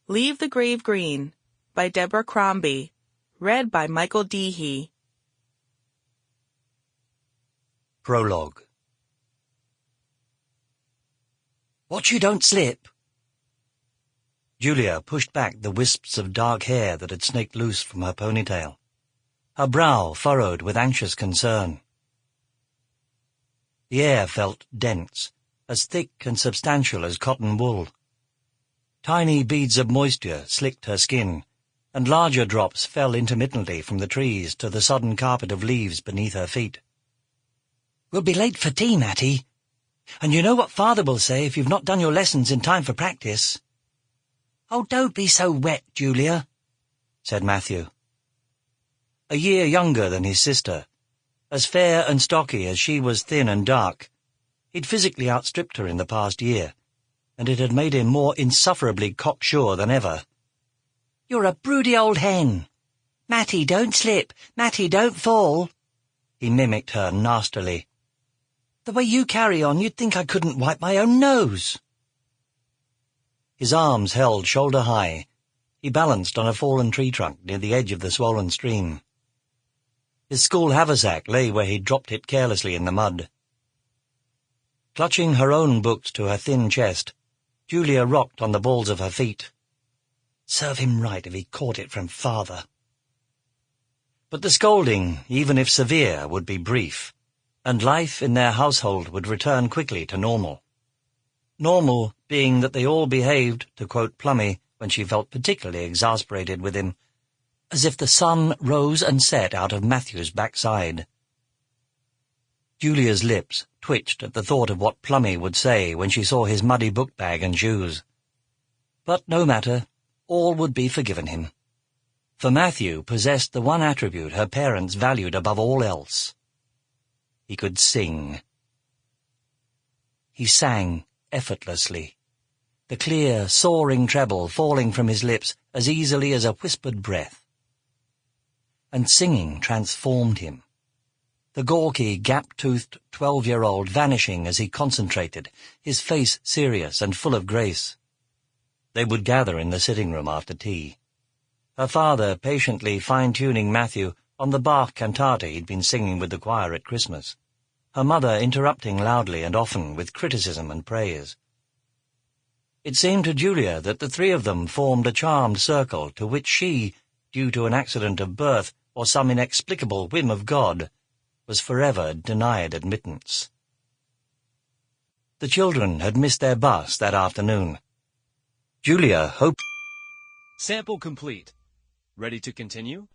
Leave the Grave Green by Deborah Crombie. Read by Michael Deehy. Prologue. Watch you don't slip. Julia pushed back the wisps of dark hair that had snaked loose from her ponytail, her brow furrowed with anxious concern. The air felt dense, as thick and substantial as cotton wool. Tiny beads of moisture slicked her skin, and larger drops fell intermittently from the trees to the sodden carpet of leaves beneath her feet. "We'll be late for tea, Matty. And you know what Father will say if you've not done your lessons in time for practice." "Oh, don't be so wet, Julia," said Matthew. A year younger than his sister, as fair and stocky as she was thin and dark, he'd physically outstripped her in the past year, and it had made him more insufferably cocksure than ever. "You're a broody old hen. Matty, don't slip. Matty, don't fall." He mimicked her nastily. "The way you carry on, you'd think I couldn't wipe my own nose." His arms held shoulder high. He balanced on a fallen tree trunk near the edge of the swollen stream. His school haversack lay where he'd dropped it carelessly in the mud. Clutching her own books to her thin chest, Julia rocked on the balls of her feet. Serve him right if he caught it from Father. But the scolding, even if severe, would be brief, and life in their household would return quickly to normal. Normal being that they all behaved, to quote Plummy when she felt particularly exasperated with him, as if the sun rose and set out of Matthew's backside. Julia's lips twitched at the thought of what Plummy would say when she saw his muddy book bag and shoes. But no matter, all would be forgiven him. For Matthew possessed the one attribute her parents valued above all else. He could sing. He sang effortlessly, the clear, soaring treble falling from his lips as easily as a whispered breath. And singing transformed him, the gawky, gap-toothed 12-year-old vanishing as he concentrated, his face serious and full of grace. They would gather in the sitting-room after tea, her father patiently fine-tuning Matthew on the Bach cantata he'd been singing with the choir at Christmas, her mother interrupting loudly and often with criticism and praise. It seemed to Julia that the three of them formed a charmed circle to which she, due to an accident of birth or some inexplicable whim of God, was forever denied admittance. The children had missed their bus that afternoon. Julia hoped... Sample complete. Ready to continue?